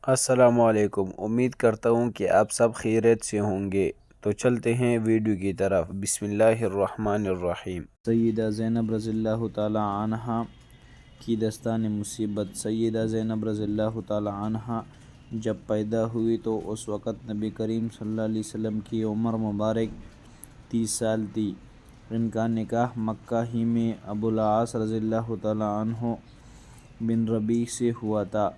السلام علیکم، امید کرتا ہوں کہ آپ سب خیریت سے ہوں گے۔ تو چلتے ہیں ویڈیو کی طرف۔ بسم اللہ الرحمن الرحیم۔ سیدہ زینب رضی اللہ تعالی عنہا کی داستان مصیبت۔ سیدہ زینب رضی اللہ تعالی عنہا جب پیدا ہوئی تو اس وقت نبی کریم صلی اللہ علیہ وسلم کی عمر مبارک 30 سال تھی۔ ان کا نکاح مکہ ہی میں ابو العاص رضی اللہ تعالی عنہ بن ربیع سے ہوا تھا۔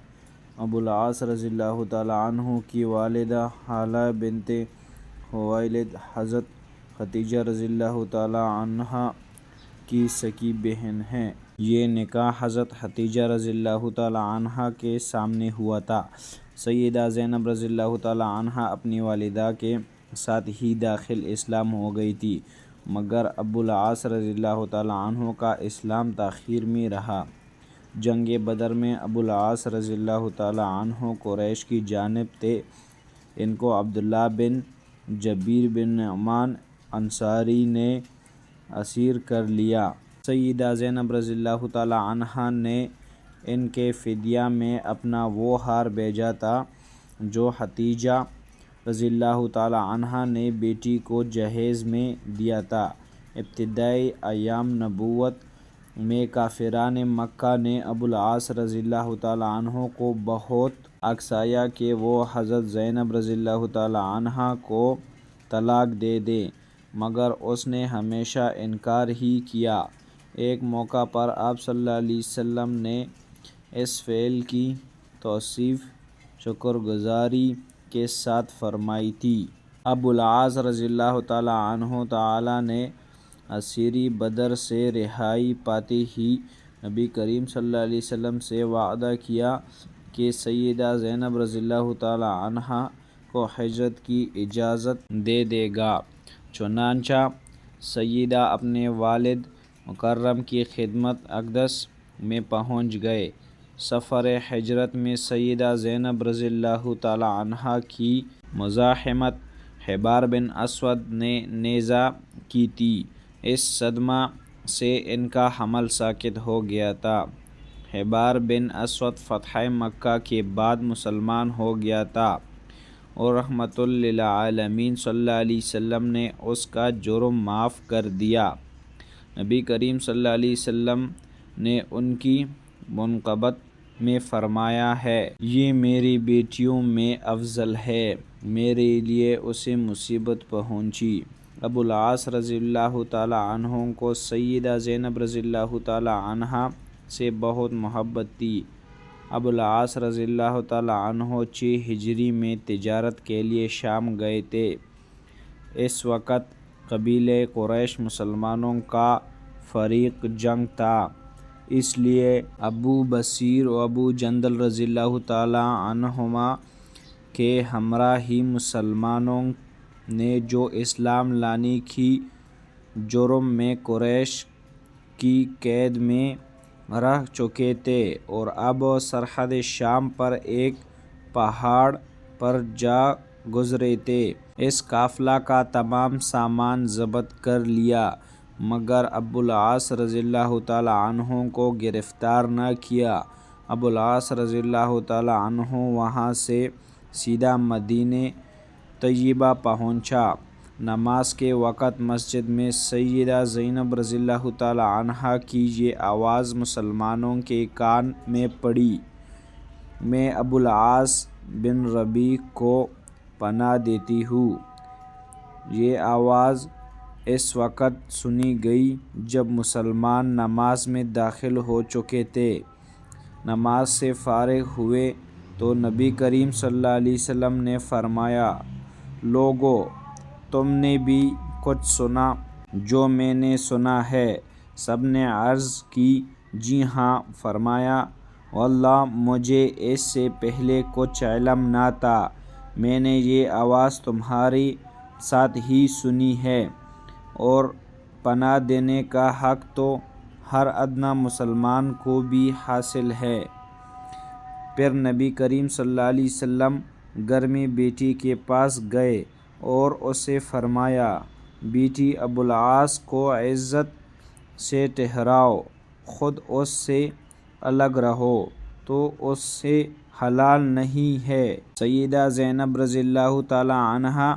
ابو العاص رضی اللہ تعالی عنہ کی والدہ حالہ بنت خویلد حضرت خدیجہ رضی اللہ تعالی عنہا کی سکی بہن ہیں۔ یہ نکاح حضرت خدیجہ رضی اللہ تعالی عنہا کے سامنے ہوا تھا۔ سیدہ زینب رضی اللہ تعالی عنہا اپنی والدہ کے ساتھ ہی داخل اسلام ہو گئی تھی، مگر ابو العاص رضی اللہ تعالی عنہ کا اسلام تاخیر میں رہا۔ جنگ بدر میں ابو العاص رضی اللہ تعالی عنہ قریش کی جانب تھے۔ ان کو عبداللہ بن جبیر بن نعمان انصاری نے اسیر کر لیا۔ سیدہ زینب رضی اللہ تعالی عنہا نے ان کے فدیہ میں اپنا وہ ہار بھیجا تھا جو خدیجہ رضی اللہ تعالی عنہا نے بیٹی کو جہیز میں دیا تھا۔ ابتدائی ایام نبوت میں کافران مکہ نے ابو العاص رضی اللہ تعالی عنہ کو بہت اکسایا کہ وہ حضرت زینب رضی اللہ تعالی عنہا کو طلاق دے دے، مگر اس نے ہمیشہ انکار ہی کیا۔ ایک موقع پر آپ صلی اللہ علیہ وسلم نے اس فعل کی توصیف شکرگزاری کے ساتھ فرمائی تھی۔ ابو العاص رضی اللہ تعالی عنہ نے اسیری بدر سے رہائی پاتے ہی نبی کریم صلی اللہ علیہ وسلم سے وعدہ کیا کہ سیدہ زینب رضی اللہ تعالی عنہا کو ہجرت کی اجازت دے دے گا۔ چنانچہ سیدہ اپنے والد مکرم کی خدمت اقدس میں پہنچ گئے۔ سفر ہجرت میں سیدہ زینب رضی اللہ تعالی عنہا کی مزاحمت حبار بن اسود نے نیز کی تھی۔ اس صدمہ سے ان کا حمل ساقط ہو گیا تھا۔ حبار بن اسود فتح مکہ کے بعد مسلمان ہو گیا تھا اور رحمت للعالمین صلی اللہ علیہ وسلم نے اس کا جرم معاف کر دیا۔ نبی کریم صلی اللہ علیہ وسلم نے ان کی منقبت میں فرمایا ہے، یہ میری بیٹیوں میں افضل ہے، میرے لیے اسے مصیبت پہنچی۔ ابو العاص رضی اللہ تعالی عنہ کو سیدہ زینب رضی اللہ تعالی عنہا سے بہت محبت تھی۔ ابو العاص رضی اللہ تعالی عنہ 6 ہجری میں تجارت کے لیے شام گئے تھے۔ اس وقت قبیلہ قریش مسلمانوں کا فریق جنگ تھا، اس لیے ابو بصیر و ابو جندل رضی اللہ تعالی عنہما کے ہمراہ ہی مسلمانوں نے جو اسلام لانے کی جرم میں قریش کی قید میں رہ چکے تھے اور اب سرحد شام پر ایک پہاڑ پر جا گزرے تھے، اس قافلہ کا تمام سامان ضبط کر لیا، مگر ابو العاص رضی اللہ تعالی عنہ کو گرفتار نہ کیا۔ ابو العاص رضی اللہ تعالی عنہ وہاں سے سیدھا مدینہ طیبہ پہنچا۔ نماز کے وقت مسجد میں سیدہ زینب رضی اللہ تعالی عنہا کی یہ آواز مسلمانوں کے کان میں پڑی، میں ابو العاص بن ربیع کو پناہ دیتی ہوں۔ یہ آواز اس وقت سنی گئی جب مسلمان نماز میں داخل ہو چکے تھے۔ نماز سے فارغ ہوئے تو نبی کریم صلی اللہ علیہ وسلم نے فرمایا، لوگو، تم نے بھی کچھ سنا جو میں نے سنا ہے؟ سب نے عرض کی، جی ہاں۔ فرمایا، واللہ مجھے اس سے پہلے کچھ علم نہ تھا، میں نے یہ آواز تمہارے ساتھ ہی سنی ہے، اور پناہ دینے کا حق تو ہر ادنیٰ مسلمان کو بھی حاصل ہے۔ پھر نبی کریم صلی اللہ علیہ وسلم گھر میں بیٹی کے پاس گئے اور اسے فرمایا، بیٹی ابو العاص کو عزت سے ٹھہراؤ، خود اس سے الگ رہو۔ تو اس سے حلال نہیں ہے۔ سیدہ زینب رضی اللہ تعالی عنہا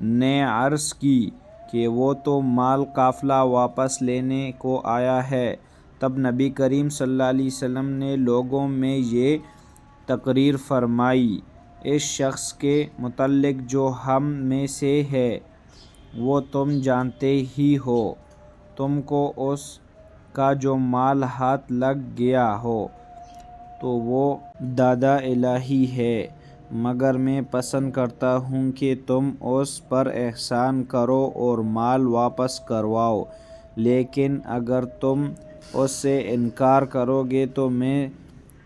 نے عرض کی کہ وہ تو مال قافلہ واپس لینے کو آیا ہے۔ تب نبی کریم صلی اللہ علیہ وسلم نے لوگوں میں یہ تقریر فرمائی، اس شخص کے متعلق جو ہم میں سے ہے وہ تم جانتے ہی ہو، تم کو اس کا جو مال ہاتھ لگ گیا ہو تو وہ دادا الہی ہے، مگر میں پسند کرتا ہوں کہ تم اس پر احسان کرو اور مال واپس کرواؤ، لیکن اگر تم اس سے انکار کرو گے تو میں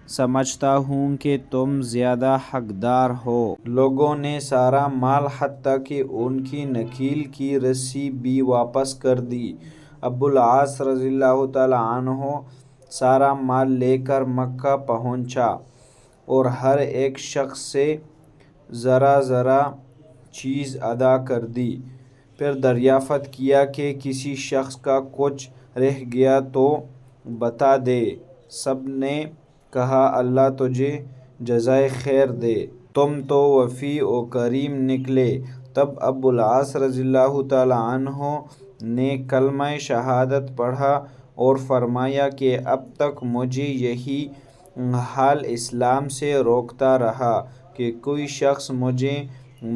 سمجھتا ہوں کہ تم زیادہ حقدار ہو۔ لوگوں نے سارا مال حتیٰ کہ ان کی نکیل کی رسی بھی واپس کر دی۔ ابو العاص رضی اللہ تعالی عنہ سارا مال لے کر مکہ پہنچا اور ہر ایک شخص سے ذرا ذرا چیز ادا کر دی۔ پھر دریافت کیا کہ کسی شخص کا کچھ رہ گیا تو بتا دے۔ سب نے کہا اللہ تجھے جزائے خیر دے، تم تو وفی و کریم نکلے۔ تب ابو العاص رضی اللہ تعالی عنہ نے کلمہ شہادت پڑھا اور فرمایا کہ اب تک مجھے یہی حال اسلام سے روکتا رہا کہ کوئی شخص مجھے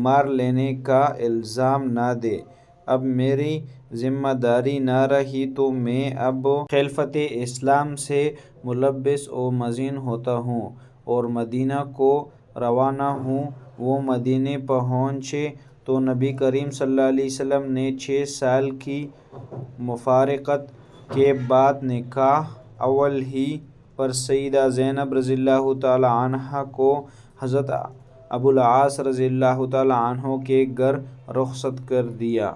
مار لینے کا الزام نہ دے۔ اب میری ذمہ داری نہ رہی تو میں اب خلافت اسلام سے ملبس و مزین ہوتا ہوں اور مدینہ کو روانہ ہوں۔ وہ مدینہ پہنچے تو نبی کریم صلی اللہ علیہ وسلم نے 6 سال کی مفارقت کے بعد نکاح اول ہی پر سیدہ زینب رضی اللہ تعالی عنہا کو حضرت ابو العاص رضی اللہ تعالی عنہ کے گھر رخصت کر دیا۔